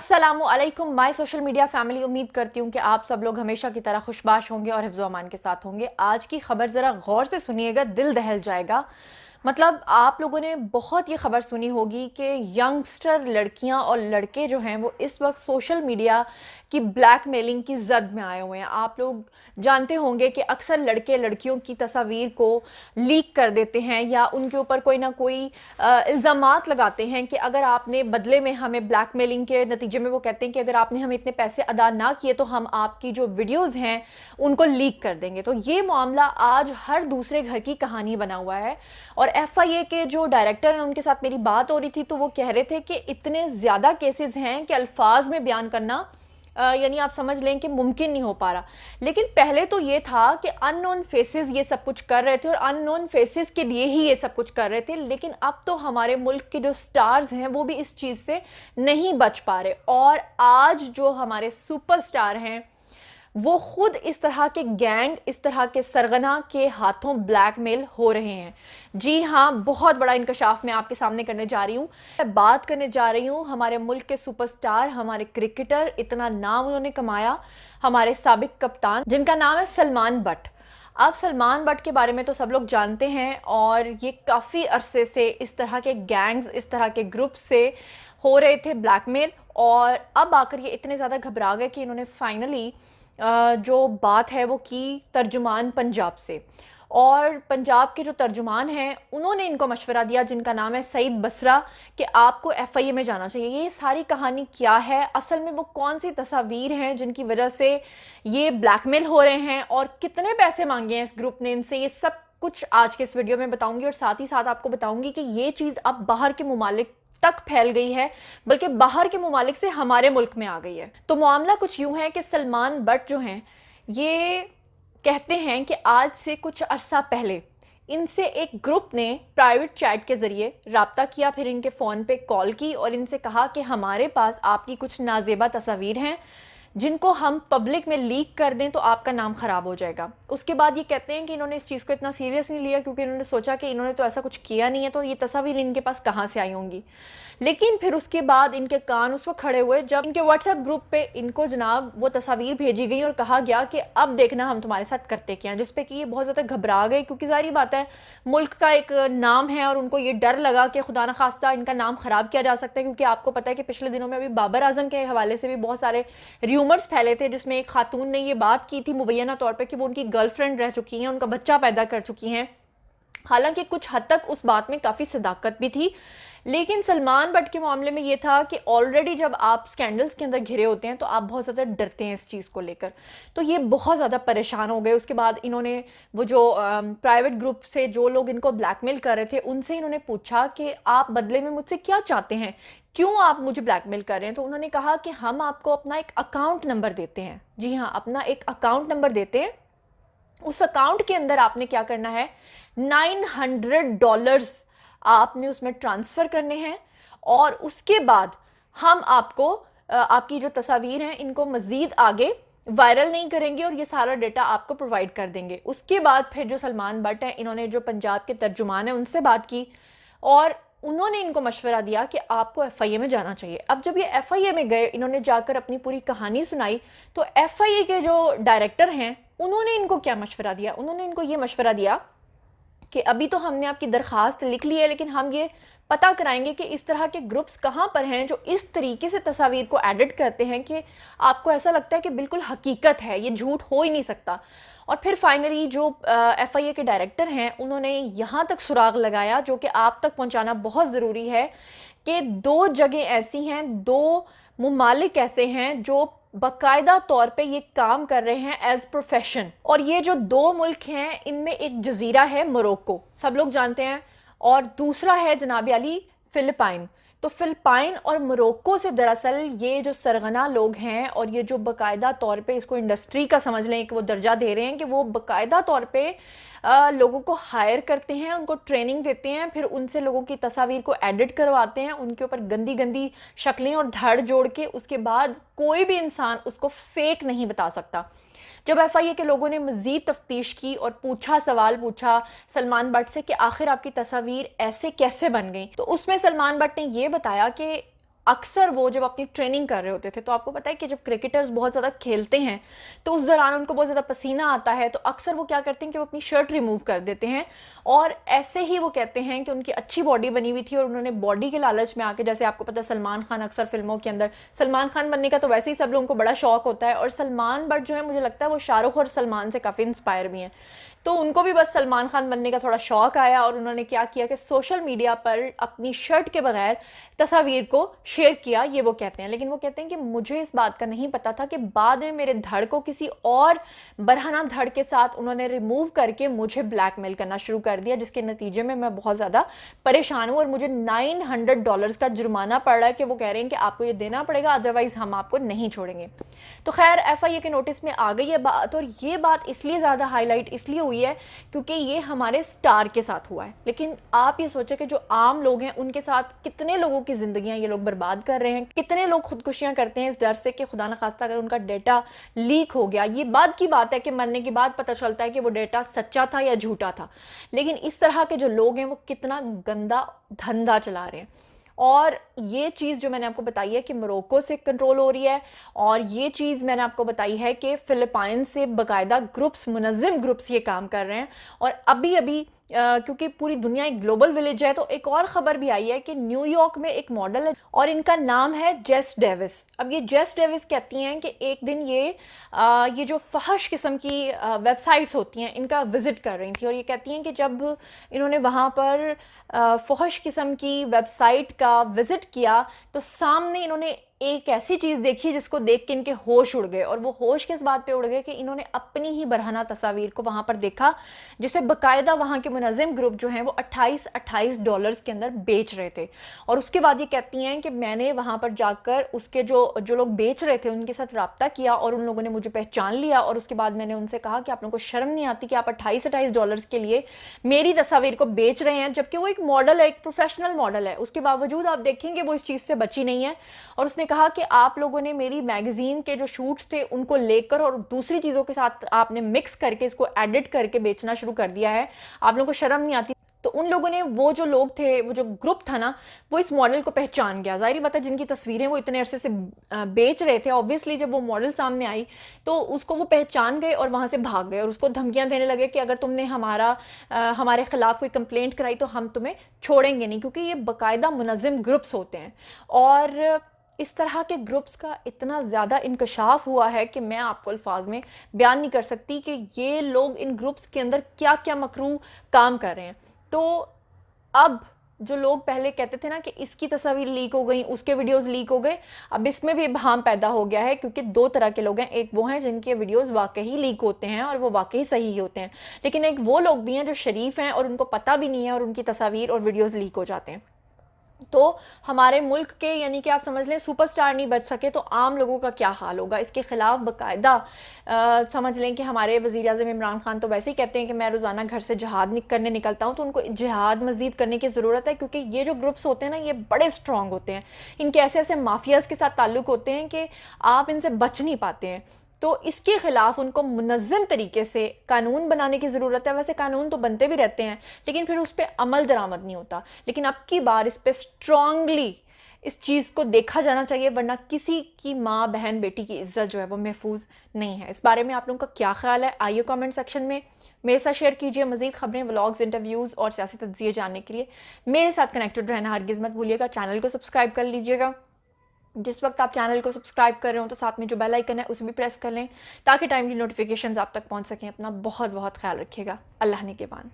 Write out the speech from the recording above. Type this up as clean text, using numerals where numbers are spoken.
अस्सलामु अलैकुम my social media family. उम्मीद करती हूँ कि आप सब लोग हमेशा की तरह खुशबाश होंगे और हिफ्ज़ अमान के साथ होंगे। आज की खबर ज़रा गौर से सुनिएगा, दिल दहल जाएगा। मतलब आप लोगों ने बहुत ये खबर सुनी होगी कि यंगस्टर लड़कियां और लड़के जो हैं वो इस वक्त सोशल मीडिया की ब्लैकमेलिंग की जद में आए हुए हैं। आप लोग जानते होंगे कि अक्सर लड़के लड़कियों की तस्वीर को लीक कर देते हैं या उनके ऊपर कोई ना कोई इल्ज़ामात लगाते हैं कि अगर आपने बदले में हमें ब्लैकमेलिंग के नतीजे में वो कहते हैं कि अगर आपने हमें इतने पैसे अदा ना किए तो हम आपकी जो वीडियोज़ हैं उनको लीक कर देंगे। तो ये मामला आज हर दूसरे घर की कहानी बना हुआ है। और FIA के जो डायरेक्टर हैं उनके साथ मेरी बात हो रही थी तो वो कह रहे थे कि इतने ज़्यादा केसेस हैं कि अल्फाज में बयान करना यानी आप समझ लें कि मुमकिन नहीं हो पा रहा। लेकिन पहले तो ये था कि अननोन फेसेस ये सब कुछ कर रहे थे और अननोन फेसेस के लिए ही ये सब कुछ कर रहे थे। लेकिन अब तो हमारे मुल्क के जो स्टार्स हैं वो भी इस चीज़ से नहीं बच पा रहे। और आज जो हमारे सुपरस्टार हैं वो खुद इस तरह के गैंग, इस तरह के सरगना के हाथों ब्लैकमेल हो रहे हैं। जी हाँ, बहुत बड़ा इंकशाफ मैं आपके सामने करने जा रही हूँ। मैं बात करने जा रही हूँ हमारे मुल्क के सुपरस्टार, हमारे क्रिकेटर, इतना नाम उन्होंने कमाया, हमारे साबिक कप्तान जिनका नाम है सलमान बट। अब सलमान बट के बारे में तो सब लोग जानते हैं और ये काफ़ी अरसे से इस तरह के गैंग्स, इस तरह के ग्रुप से हो रहे थे ब्लैकमेल। और अब आकर ये इतने ज़्यादा घबरा गए कि इन्होंने फाइनली जो बात है वो की तर्जुमान पंजाब से। और पंजाब के जो तर्जुमान हैं उन्होंने इनको मशवरा दिया जिनका नाम है सईद बसरा कि आपको FIA में जाना चाहिए। ये सारी कहानी क्या है, असल में वो कौन सी तस्वीर हैं जिनकी वजह से ये ब्लैकमेल हो रहे हैं और कितने पैसे मांगे हैं इस ग्रुप ने इनसे, ये सब कुछ आज के इस वीडियो में बताऊंगी। और साथ ही साथ आपको बताऊंगी कि ये चीज़ अब बाहर के मुमालिक तक फैल गई है, बल्कि बाहर के मुमालिक से हमारे मुल्क में आ गई है। तो मामला कुछ यूं है कि सलमान बट जो हैं ये कहते हैं कि आज से कुछ अरसा पहले इनसे एक ग्रुप ने प्राइवेट चैट के ज़रिए राब्ता किया, फिर इनके फ़ोन पे कॉल की और इनसे कहा कि हमारे पास आपकी कुछ नाजेबा तस्वीर हैं जिनको हम पब्लिक में लीक कर दें तो आपका नाम ख़राब हो जाएगा। उसके बाद ये कहते हैं कि इन्होंने इस चीज़ को इतना सीरियस नहीं लिया क्योंकि इन्होंने सोचा कि इन्होंने तो ऐसा कुछ किया नहीं है, तो ये तस्वीर इनके पास कहाँ से आई होंगी। लेकिन फिर उसके बाद इनके कान उस वक्त खड़े हुए जब इनके व्हाट्सएप ग्रुप पे इनको जनाब वो तस्वीर भेजी गई और कहा गया कि अब देखना हम तुम्हारे साथ करते क्या, जिस पे कि ये बहुत ज़्यादा घबरा गए क्योंकि जारी बात है मुल्क का एक नाम है और उनको ये डर लगा कि खुदा न खास्ता इनका नाम ख़राब किया जा सकता है। क्योंकि आपको पता है कि पिछले दिनों में अभी बाबर आजम के हवाले से भी बहुत सारे र्यूमर्स फैले थे जिसमें एक खातून ने ये बात की थी मुबैना तौर पर कि वो उनकी गर्लफ्रेंड रह चुकी हैं, उनका बच्चा पैदा कर चुकी हैं। हालांकि कुछ हद तक उस बात में काफ़ी सदाकत भी थी, लेकिन सलमान बट के मामले में ये था कि ऑलरेडी जब आप स्कैंडल्स के अंदर घिरे होते हैं तो आप बहुत ज़्यादा डरते हैं इस चीज़ को लेकर। तो ये बहुत ज़्यादा परेशान हो गए। उसके बाद इन्होंने वो जो प्राइवेट ग्रुप से जो लोग इनको ब्लैकमेल कर रहे थे उनसे इन्होंने पूछा कि आप बदले में मुझसे क्या चाहते हैं, क्यों आप मुझे ब्लैकमेल कर रहे हैं। तो उन्होंने कहा कि हम आपको अपना एक अकाउंट नंबर देते हैं। जी हाँ, अपना एक अकाउंट नंबर देते हैं। उस अकाउंट के अंदर आपने क्या करना है, $900 आपने उसमें ट्रांसफ़र करने हैं और उसके बाद हम आपको आपकी जो तस्वीर हैं इनको मज़ीद आगे वायरल नहीं करेंगे और ये सारा डेटा आपको प्रोवाइड कर देंगे। उसके बाद फिर जो सलमान बट हैं इन्होंने जो पंजाब के तर्जुमान हैं उनसे बात की और उन्होंने इनको मशवरा दिया कि आपको FIA में जाना चाहिए। अब जब ये FIA में गए, इन्होंने जाकर अपनी पूरी कहानी सुनाई, तो FIA के जो डायरेक्टर हैं उन्होंने इनको क्या मशवरा दिया, उन्होंने इनको ये मशवरा दिया कि अभी तो हमने आपकी दरख्वास्त लिख ली है लेकिन हम ये पता कराएंगे कि इस तरह के ग्रुप्स कहाँ पर हैं जो इस तरीके से तस्वीर को एडिट करते हैं कि आपको ऐसा लगता है कि बिल्कुल हकीकत है, ये झूठ हो ही नहीं सकता। और फिर फाइनली जो FIA के डायरेक्टर हैं उन्होंने यहाँ तक सुराग लगाया जो कि आप तक पहुँचाना बहुत ज़रूरी है कि 2 जगह ऐसी हैं, 2 मुमालिक ऐसे हैं जो बाकायदा तौर पे ये काम कर रहे हैं एज प्रोफेशन। और ये जो 2 मुल्क हैं इनमें एक जजीरा है मोरक्को, सब लोग जानते हैं, और दूसरा है जनाब अली फ़िलिपाइन। तो फ़िलिपाइन और मोरक्को से दरअसल ये जो सरगना लोग हैं और ये जो बाकायदा तौर पे इसको इंडस्ट्री का समझ लें कि वो दर्जा दे रहे हैं कि वो बाकायदा तौर पे लोगों को हायर करते हैं, उनको ट्रेनिंग देते हैं, फिर उनसे लोगों की तस्वीर को एडिट करवाते हैं, उनके ऊपर गंदी गंदी शक्लें और धड़ जोड़ के उसके बाद कोई भी इंसान उसको फेक नहीं बता सकता। जब FIA के लोगों ने मज़ीद तफ्तीश की और सवाल पूछा सलमान बट से कि आखिर आपकी तस्वीर ऐसे कैसे बन गई, तो उसमें सलमान बट ने यह बताया कि اکثر وہ جب اپنی ٹریننگ کر رہے ہوتے تھے تو آپ کو پتہ ہے کہ جب کرکٹرز بہت زیادہ کھیلتے ہیں تو اس دوران ان کو بہت زیادہ پسینہ آتا ہے، تو اکثر وہ کیا کرتے ہیں کہ وہ اپنی شرٹ ریموو کر دیتے ہیں، اور ایسے ہی وہ کہتے ہیں کہ ان کی اچھی باڈی بنی ہوئی تھی اور انہوں نے باڈی کے لالچ میں آ کے، جیسے آپ کو پتہ ہے سلمان خان اکثر فلموں کے اندر، سلمان خان بننے کا تو ویسے ہی سب لوگوں کو بڑا شوق ہوتا ہے، اور سلمان بٹ جو ہے مجھے لگتا ہے وہ شاہ رخ اور سلمان سے کافی انسپائر بھی ہیں، تو ان کو بھی بس سلمان خان بننے کا تھوڑا شوق آیا، اور انہوں نے کیا کیا کہ سوشل میڈیا پر اپنی شرٹ کے بغیر تصاویر کو شیئر کیا، یہ وہ کہتے ہیں۔ لیکن وہ کہتے ہیں کہ مجھے اس بات کا نہیں پتا تھا کہ بعد میں میرے دھڑ کو کسی اور برہنہ دھڑ کے ساتھ انہوں نے ریموو کر کے مجھے بلیک میل کرنا شروع کر دیا، جس کے نتیجے میں بہت زیادہ پریشان ہوں، اور مجھے $900 کا جرمانہ پڑ رہا ہے کہ وہ کہہ رہے ہیں کہ آپ کو یہ دینا پڑے گا، ادروائز ہم آپ کو نہیں چھوڑیں گے۔ تو خیر ایف آئی اے کے نوٹس میں آ گئی ہے بات، اور یہ بات اس لیے زیادہ ہائی لائٹ اس لیے ہوئی ہے کیونکہ یہ ہمارے سٹار کے ساتھ ہوا ہے، لیکن آپ یہ سوچیں کہ جو عام لوگ ہیں ان کے ساتھ کتنے لوگوں کی زندگیاں یہ لوگ برباد کر رہے ہیں، کتنے لوگ خودکشیاں کرتے ہیں اس ڈر سے کہ خدا نخواستہ اگر ان کا ڈیٹا لیک ہو گیا، یہ بعد کی بات ہے کہ مرنے کے بعد پتہ چلتا ہے کہ وہ ڈیٹا سچا تھا یا جھوٹا تھا، لیکن اس طرح کے جو لوگ ہیں وہ کتنا گندا دھندا چلا رہے ہیں۔ اور یہ چیز جو میں نے آپ کو بتائی ہے کہ موروکو سے کنٹرول ہو رہی ہے، اور یہ چیز میں نے آپ کو بتائی ہے کہ فلپائن سے باقاعدہ گروپس، منظم گروپس یہ کام کر رہے ہیں، اور ابھی کیونکہ پوری دنیا ایک گلوبل ولیج ہے، تو ایک اور خبر بھی آئی ہے کہ نیو یارک میں ایک ماڈل ہے اور ان کا نام ہے جیس ڈیوس۔ اب یہ جیس ڈیوس کہتی ہیں کہ ایک دن یہ جو فحش قسم کی ویب سائٹس ہوتی ہیں ان کا وزٹ کر رہی تھی، اور یہ کہتی ہیں کہ جب انہوں نے وہاں پر فحش قسم کی ویب سائٹ کا وزٹ کیا تو سامنے انہوں نے ایک ایسی چیز دیکھی جس کو دیکھ کے ان کے ہوش اڑ گئے، اور وہ ہوش کس بات پہ اڑ گئے کہ انہوں نے اپنی ہی برہنہ تصاویر کو وہاں پر دیکھا، جسے باقاعدہ وہاں کے منظم گروپ جو ہیں وہ $28 کے اندر بیچ رہے تھے۔ اور اس کے بعد یہ کہتی ہیں کہ میں نے وہاں پر جا کر اس کے جو لوگ بیچ رہے تھے ان کے ساتھ رابطہ کیا، اور ان لوگوں نے مجھے پہچان لیا، اور اس کے بعد میں نے ان سے کہا کہ آپ لوگوں کو شرم نہیں آتی کہ آپ $28 کے لیے میری تصاویر کو بیچ رہے ہیں، جبکہ وہ ایک ماڈل ہے، ایک پروفیشنل ماڈل ہے، اس کے باوجود آپ دیکھیں کہ وہ اس چیز سے بچی نہیں ہے، اور اس نے کہا کہ آپ لوگوں نے میری میگزین کے جو شوٹس تھے ان کو لے کر اور دوسری چیزوں کے ساتھ آپ نے مکس کر کے اس کو ایڈٹ کر کے بیچنا شروع کر دیا ہے، آپ لوگوں کو شرم نہیں آتی۔ تو ان لوگوں نے، وہ جو لوگ تھے، وہ جو گروپ تھا نا، وہ اس ماڈل کو پہچان گیا، ظاہری بات ہے جن کی تصویریں وہ اتنے عرصے سے بیچ رہے تھے، obviously جب وہ ماڈل سامنے آئی تو اس کو وہ پہچان گئے اور وہاں سے بھاگ گئے، اور اس کو دھمکیاں دینے لگے کہ اگر تم نے ہمارے خلاف کوئی کمپلینٹ کرائی تو ہم تمہیں چھوڑیں گے نہیں، کیونکہ یہ باقاعدہ منظم گروپس ہوتے ہیں، اور اس طرح کے گروپس کا اتنا زیادہ انکشاف ہوا ہے کہ میں آپ کو الفاظ میں بیان نہیں کر سکتی کہ یہ لوگ ان گروپس کے اندر کیا کیا مکروہ کام کر رہے ہیں۔ تو اب جو لوگ پہلے کہتے تھے نا کہ اس کی تصاویر لیک ہو گئیں، اس کے ویڈیوز لیک ہو گئے، اب اس میں بھی ابہام پیدا ہو گیا ہے، کیونکہ دو طرح کے لوگ ہیں، ایک وہ ہیں جن کے ویڈیوز واقعی لیک ہوتے ہیں اور وہ واقعی صحیح ہوتے ہیں، لیکن ایک وہ لوگ بھی ہیں جو شریف ہیں اور ان کو پتہ بھی نہیں ہے اور ان کی تصاویر اور ویڈیوز لیک ہو جاتے ہیں۔ تو ہمارے ملک کے، یعنی کہ آپ سمجھ لیں سپر سٹار نہیں بچ سکے تو عام لوگوں کا کیا حال ہوگا؟ اس کے خلاف باقاعدہ سمجھ لیں کہ ہمارے وزیر اعظم عمران خان تو ویسے ہی کہتے ہیں کہ میں روزانہ گھر سے جہاد کرنے نکلتا ہوں، تو ان کو جہاد مزید کرنے کی ضرورت ہے، کیونکہ یہ جو گروپس ہوتے ہیں نا یہ بڑے سٹرونگ ہوتے ہیں، ان کے ایسے ایسے مافیاز کے ساتھ تعلق ہوتے ہیں کہ آپ ان سے بچ نہیں پاتے ہیں، تو اس کے خلاف ان کو منظم طریقے سے قانون بنانے کی ضرورت ہے۔ ویسے قانون تو بنتے بھی رہتے ہیں لیکن پھر اس پہ عمل درآمد نہیں ہوتا، لیکن اب کی بار اس پہ سٹرونگلی اس چیز کو دیکھا جانا چاہیے، ورنہ کسی کی ماں بہن بیٹی کی عزت جو ہے وہ محفوظ نہیں ہے۔ اس بارے میں آپ لوگوں کا کیا خیال ہے؟ آئیے کامنٹ سیکشن میں میرے ساتھ شیئر کیجئے۔ مزید خبریں، ولاگز، انٹرویوز اور سیاسی تجزیے جاننے کے لیے میرے ساتھ کنیکٹڈ رہنا ہرگز مت بھولیے گا، چینل کو سبسکرائب کر لیجئے گا۔ جس وقت آپ چینل کو سبسکرائب کر رہے ہوں تو ساتھ میں جو بیل آئیکن ہے اسے بھی پریس کر لیں تاکہ ٹائملی نوٹیفیکیشنز آپ تک پہنچ سکیں۔ اپنا بہت بہت خیال رکھیے گا۔ اللہ نگہبان۔